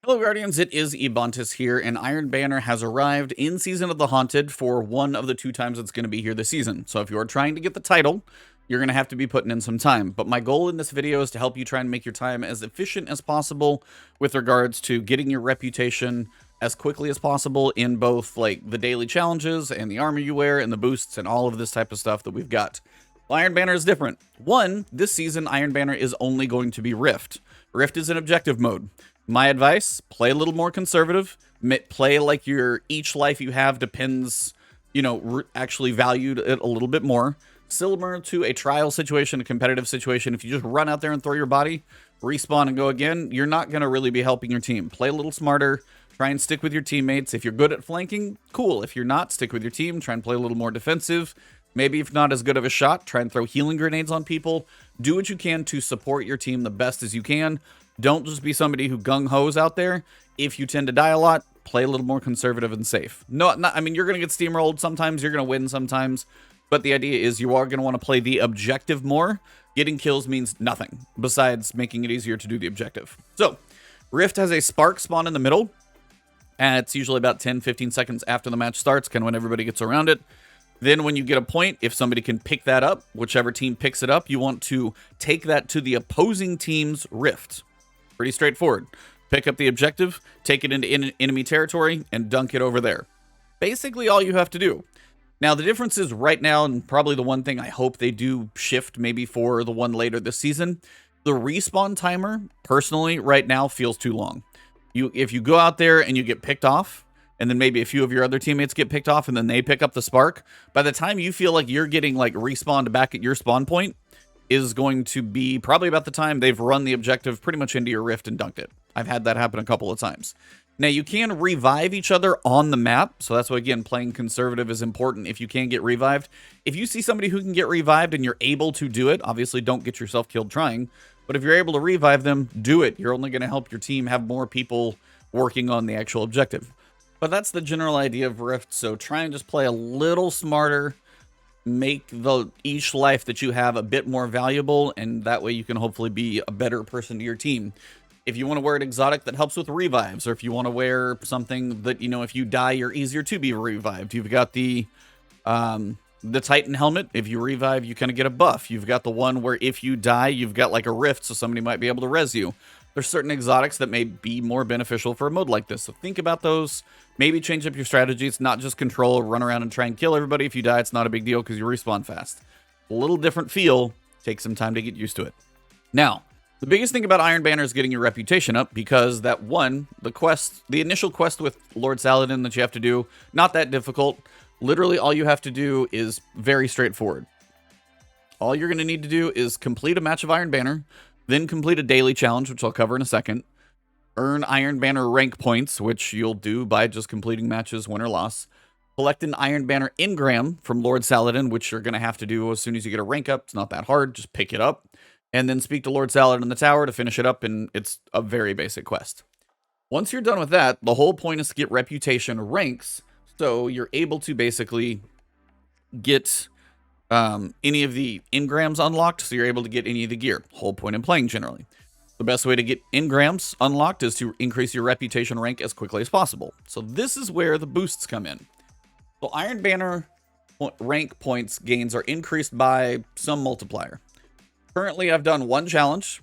Hello Guardians, it is Ebontis here, and Iron Banner has arrived in Season of the Haunted for one of the 2 times it's going to be here this season. So if you're trying to get the title, you're going to have to be putting in some time. But my goal in this video is to help you try and make your time as efficient as possible with regards to getting your reputation as quickly as possible in both like the daily challenges and the armor you wear and the boosts and all of this type of stuff that we've got. Well, Iron Banner is different. One, this season Iron Banner is only going to be Rift. Rift is an objective mode. My advice, play a little more conservative, play like each life you have depends, actually valued it a little bit more. Similar to a trial situation, a competitive situation, if you just run out there and throw your body, respawn and go again, you're not going to really be helping your team. Play a little smarter, try and stick with your teammates. If you're good at flanking, cool. If you're not, stick with your team, try and play a little more defensive. Maybe if not as good of a shot, try and throw healing grenades on people. Do what you can to support your team the best as you can. Don't just be somebody who gung-hos out there. If you tend to die a lot, play a little more conservative and safe. I mean, you're going to get steamrolled sometimes, you're going to win sometimes, but the idea is you are going to want to play the objective more. Getting kills means nothing, besides making it easier to do the objective. So, Rift has a spark spawn in the middle, and it's usually about 10-15 seconds after the match starts, kind of when everybody gets around it. Then when you get a point, if somebody can pick that up, whichever team picks it up, you want to take that to the opposing team's Rift. Pretty straightforward. Pick up the objective, take it into enemy territory, and dunk it over there. Basically all you have to do. Now, the difference is right now, and probably the one thing I hope they do shift maybe for the one later this season, the respawn timer, personally, right now feels too long. If you go out there and you get picked off, and then maybe a few of your other teammates get picked off, and then they pick up the spark, by the time you feel like you're getting respawned back at your spawn point, is going to be probably about the time they've run the objective pretty much into your Rift and dunked it. I've had that happen a couple of times. Now, you can revive each other on the map, so that's why, again, playing conservative is important if you can get revived. If you see somebody who can get revived and you're able to do it, obviously don't get yourself killed trying, but if you're able to revive them, do it. You're only going to help your team have more people working on the actual objective. But that's the general idea of Rift, so try and just play a little smarter, make each life that you have a bit more valuable, and that way you can hopefully be a better person to your team. If you want to wear an exotic that helps with revives, or if you want to wear something that, if you die, you're easier to be revived. You've got the Titan helmet. If you revive, you kind of get a buff. You've got the one where if you die, you've got like a rift, so somebody might be able to res you. There's certain exotics that may be more beneficial for a mode like this, so think about those. Maybe change up your strategy. It's not just control, run around and try and kill everybody. If you die, it's not a big deal because you respawn fast. A little different feel. Take some time to get used to it. Now, the biggest thing about Iron Banner is getting your reputation up, because that one, the initial quest with Lord Saladin that you have to do, not that difficult. Literally all you have to do is very straightforward. All you're going to need to do is complete a match of Iron Banner, then complete a daily challenge, which I'll cover in a second. Earn Iron Banner rank points, which you'll do by just completing matches, win or loss. Collect an Iron Banner Engram from Lord Saladin, which you're going to have to do as soon as you get a rank up. It's not that hard. Just pick it up. And then speak to Lord Saladin in the tower to finish it up, and it's a very basic quest. Once you're done with that, the whole point is to get reputation ranks, so you're able to basically get any of the engrams unlocked, so you're able to get any of the gear. Whole point in playing generally. The best way to get engrams unlocked is to increase your reputation rank as quickly as possible. So this is where the boosts come in. So Iron Banner rank points gains are increased by some multiplier. Currently, I've done one challenge,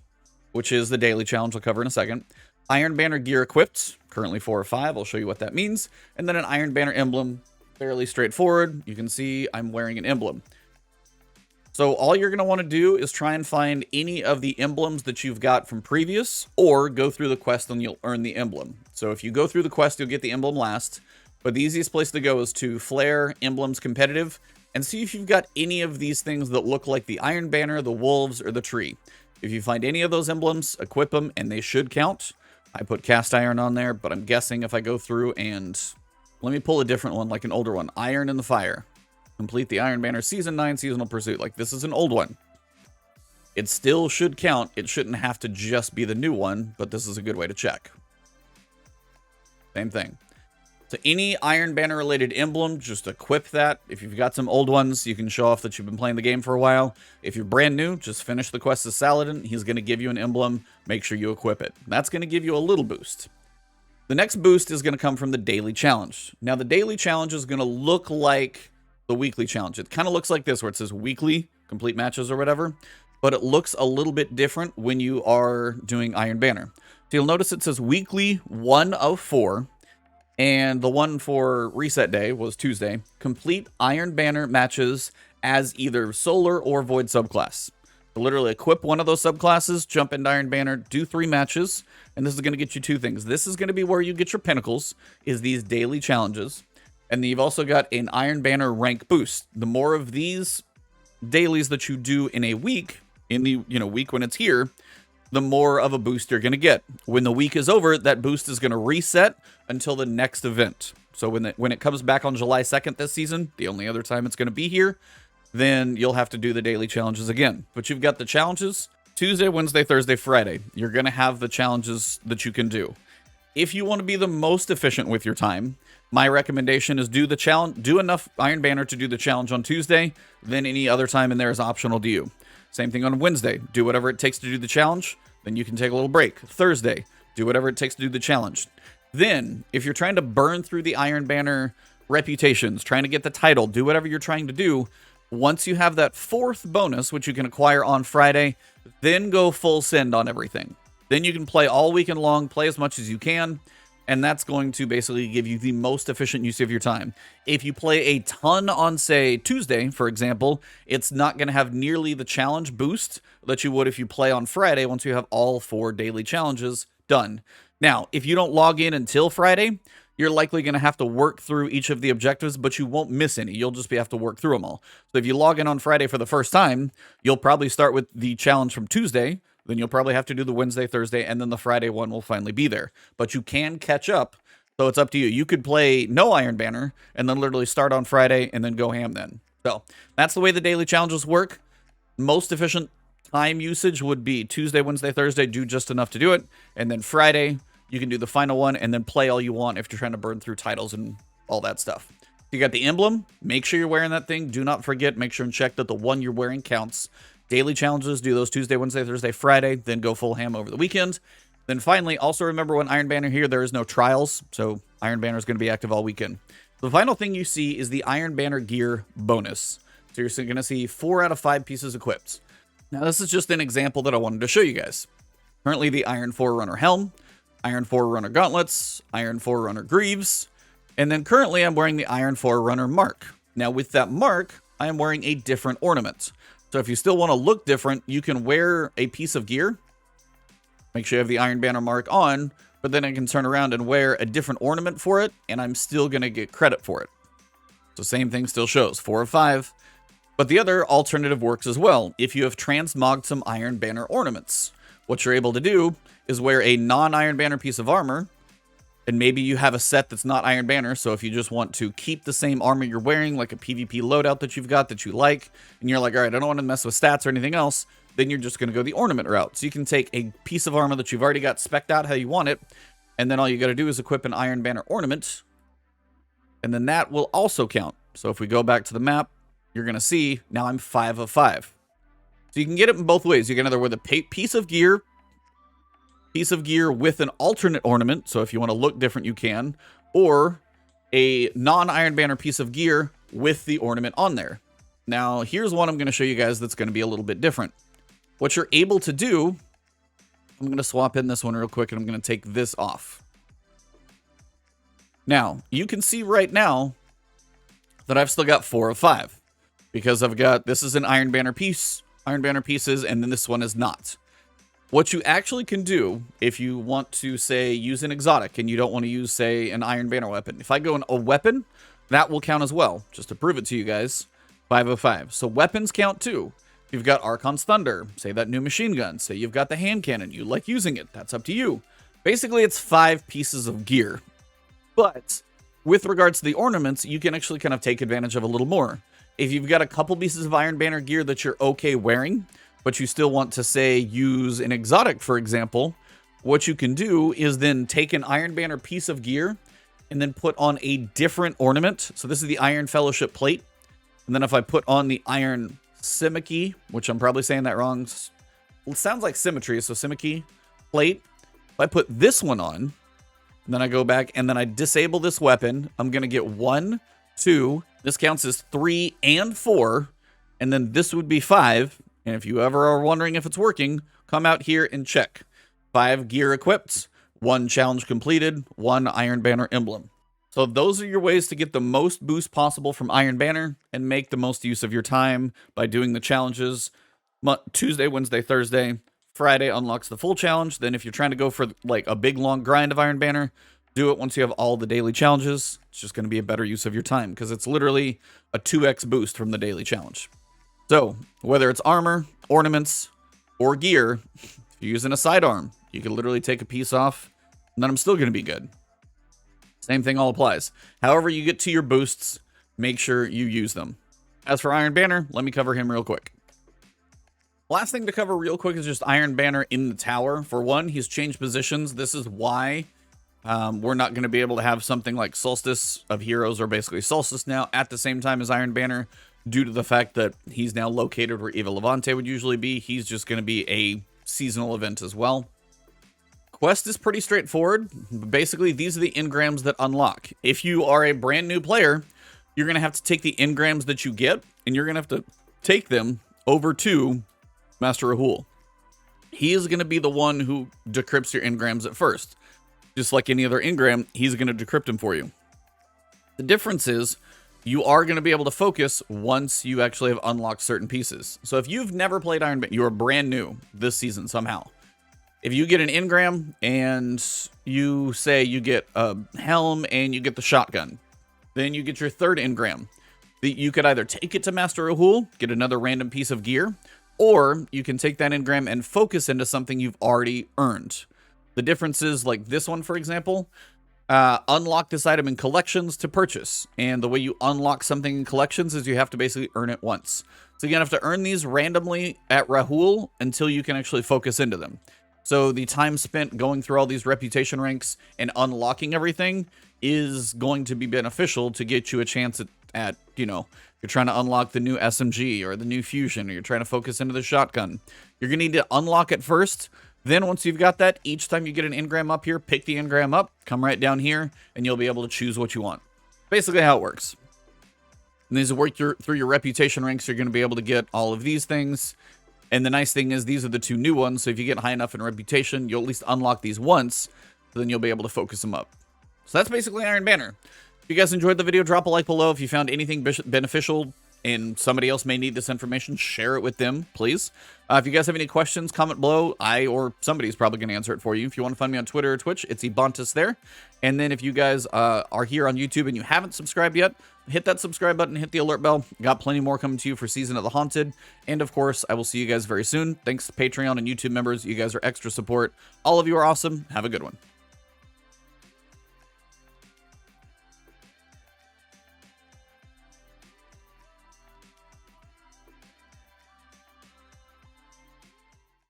which is the daily challenge I'll cover in a second. Iron Banner gear equipped, currently 4 or 5. I'll show you what that means. And then an Iron Banner emblem, fairly straightforward. You can see I'm wearing an emblem. So all you're going to want to do is try and find any of the emblems that you've got from previous, or go through the quest and you'll earn the emblem. So if you go through the quest, you'll get the emblem last. But the easiest place to go is to Flare Emblems Competitive and see if you've got any of these things that look like the Iron Banner, the wolves, or the tree. If you find any of those emblems, equip them, and they should count. I put cast iron on there, but I'm guessing if I go through and... let me pull a different one, like an older one. Iron in the Fire. Complete the Iron Banner Season 9 Seasonal Pursuit. Like, this is an old one. It still should count. It shouldn't have to just be the new one, but this is a good way to check. Same thing. So any Iron Banner related emblem, just equip that. If you've got some old ones, you can show off that you've been playing the game for a while. If you're brand new, just finish the quest as Saladin. He's going to give you an emblem. Make sure you equip it. That's going to give you a little boost. The next boost is going to come from the daily challenge. Now, the daily challenge is going to look like the weekly challenge. It kind of looks like this, where it says weekly, complete matches or whatever, but it looks a little bit different when you are doing Iron Banner. So you'll notice it says weekly 1 of 4, and the one for reset day was Tuesday. Complete Iron Banner matches as either Solar or Void subclass. So literally equip one of those subclasses, jump into Iron Banner, do 3 matches, and this is going to get you 2 things. This is going to be where you get your pinnacles, is these daily challenges. And then you've also got an Iron Banner rank boost. The more of these dailies that you do in a week, in the week when it's here, the more of a boost you're going to get. When the week is over, that boost is going to reset until the next event. So when it comes back on July 2nd this season, the only other time it's going to be here, then you'll have to do the daily challenges again. But you've got the challenges Tuesday, Wednesday, Thursday, Friday. You're going to have the challenges that you can do. If you want to be the most efficient with your time, my recommendation is do the challenge, do enough Iron Banner to do the challenge on Tuesday, then any other time in there is optional to you. Same thing on Wednesday. Do whatever it takes to do the challenge, then you can take a little break. Thursday, do whatever it takes to do the challenge. Then, if you're trying to burn through the Iron Banner reputations, trying to get the title, do whatever you're trying to do, once you have that 4th bonus, which you can acquire on Friday, then go full send on everything. Then you can play all weekend long, play as much as you can, and that's going to basically give you the most efficient use of your time. If you play a ton on, say, Tuesday, for example, it's not going to have nearly the challenge boost that you would if you play on Friday once you have all 4 daily challenges done. Now, if you don't log in until Friday, you're likely going to have to work through each of the objectives, but you won't miss any. You'll just have to work through them all. So if you log in on Friday for the first time, you'll probably start with the challenge from Tuesday. Then you'll probably have to do the Wednesday, Thursday, and then the Friday one will finally be there. But you can catch up, so it's up to you. You could play no Iron Banner, and then literally start on Friday, and then go ham then. So that's the way the daily challenges work. Most efficient time usage would be Tuesday, Wednesday, Thursday, do just enough to do it. And then Friday, you can do the final one, and then play all you want if you're trying to burn through titles and all that stuff. You got the emblem. Make sure you're wearing that thing. Do not forget, make sure and check that the one you're wearing counts. Daily challenges, do those Tuesday, Wednesday, Thursday, Friday, then go full ham over the weekend. Then finally, also remember when Iron Banner here, there is no trials, so Iron Banner is going to be active all weekend. The final thing you see is the Iron Banner gear bonus. So you're going to see 4 out of 5 pieces equipped. Now, this is just an example that I wanted to show you guys. Currently, the Iron Forerunner helm, Iron Forerunner gauntlets, Iron Forerunner greaves, and then currently I'm wearing the Iron Forerunner mark. Now, with that mark, I am wearing a different ornament. So if you still want to look different, you can wear a piece of gear. Make sure you have the Iron Banner mark on, but then I can turn around and wear a different ornament for it, and I'm still going to get credit for it. So same thing still shows, 4 of 5. But the other alternative works as well. If you have transmogged some Iron Banner ornaments, what you're able to do is wear a non-Iron Banner piece of armor, and maybe you have a set that's not Iron Banner, so if you just want to keep the same armor you're wearing, like a PvP loadout that you've got that you like, and you're like, all right, I don't want to mess with stats or anything else, then you're just going to go the ornament route. So you can take a piece of armor that you've already got spec'd out how you want it, and then all you got to do is equip an Iron Banner ornament, and then that will also count. So if we go back to the map, you're going to see, now I'm 5 of 5. So you can get it in both ways. You can either wear the piece of gear with an alternate ornament, so if you want to look different you can, or a non-Iron Banner piece of gear with the ornament on there. Now here's one I'm going to show you guys that's going to be a little bit different. What you're able to do, I'm going to swap in this one real quick and I'm going to take this off. Now you can see right now that I've still got 4 of 5 because I've got, this is an Iron Banner piece, Iron Banner pieces, and then this one is not. What you actually can do, if you want to, say, use an exotic, and you don't want to use, say, an Iron Banner weapon. If I go in a weapon, that will count as well, just to prove it to you guys. 5 of 5. So weapons count too. You've got Archon's Thunder, say that new machine gun, say you've got the hand cannon, you like using it, that's up to you. Basically, it's 5 pieces of gear. But with regards to the ornaments, you can actually kind of take advantage of a little more. If you've got a couple pieces of Iron Banner gear that you're okay wearing, but you still want to, say, use an exotic, for example, what you can do is then take an Iron Banner piece of gear and then put on a different ornament. So this is the Iron Fellowship plate. And then if I put on the Iron Simicky, which I'm probably saying that wrong. It sounds like symmetry, so Simicky plate. If I put this one on, And then I go back and then I disable this weapon. I'm going to get 1, 2. This counts as 3 and 4. And then this would be 5. And if you ever are wondering if it's working, come out here and check. 5 gear equipped, 1 challenge completed, 1 Iron Banner emblem. So those are your ways to get the most boost possible from Iron Banner and make the most use of your time by doing the challenges. Tuesday, Wednesday, Thursday. Friday unlocks the full challenge. Then if you're trying to go for like a big long grind of Iron Banner, do it once you have all the daily challenges. It's just going to be a better use of your time because it's literally a 2x boost from the daily challenge. So whether it's armor, ornaments, or gear, if you're using a sidearm, you can literally take a piece off and then I'm still going to be good. Same thing all applies. However you get to your boosts, make sure you use them. As for Iron Banner, let me cover him real quick. Last thing to cover real quick is just Iron Banner in the tower. For one, he's changed positions. This is why we're not going to be able to have something like Solstice of Heroes, or basically Solstice now, at the same time as Iron Banner, due to the fact that he's now located where Eva Levante would usually be. He's just going to be a seasonal event as well. Quest is pretty straightforward. Basically, these are the engrams that unlock. If you are a brand new player, you're going to have to take the engrams that you get, and you're going to have to take them over to Master Rahul. He is going to be the one who decrypts your engrams at first. Just like any other engram, he's going to decrypt them for you. The difference is you are going to be able to focus once you actually have unlocked certain pieces. So if you've never played Iron Banner, you're brand new this season somehow. If you get an engram and you say you get a helm and you get the shotgun, then you get your third engram. You could either take it to Master Rahul, get another random piece of gear, or you can take that engram and focus into something you've already earned. The difference is, like this one, for example, unlock this item in collections to purchase. And the way you unlock something in collections is you have to basically earn it once. So you're going to have to earn these randomly at Rahul until you can actually focus into them. So the time spent going through all these reputation ranks and unlocking everything is going to be beneficial to get you a chance at you know, you're trying to unlock the new SMG or the new fusion, or you're trying to focus into the shotgun. You're going to need to unlock it first. Then once you've got that, each time you get an engram up here, pick the engram up, come right down here, and you'll be able to choose what you want. Basically how it works. And as you work through your reputation ranks, you're going to be able to get all of these things. And the nice thing is these are the 2 new ones, so if you get high enough in reputation, you'll at least unlock these once, so then you'll be able to focus them up. So that's basically Iron Banner. If you guys enjoyed the video, drop a like below. If you found anything beneficial and somebody else may need this information, share it with them, please. If you guys have any questions, comment below. I or somebody's probably going to answer it for you. If you want to find me on Twitter or Twitch, it's Ebontis there. And then if you guys are here on YouTube and you haven't subscribed yet, hit that subscribe button, hit the alert bell. Got plenty more coming to you for Season of the Haunted. And of course, I will see you guys very soon. Thanks to Patreon and YouTube members. You guys are extra support. All of you are awesome. Have a good one.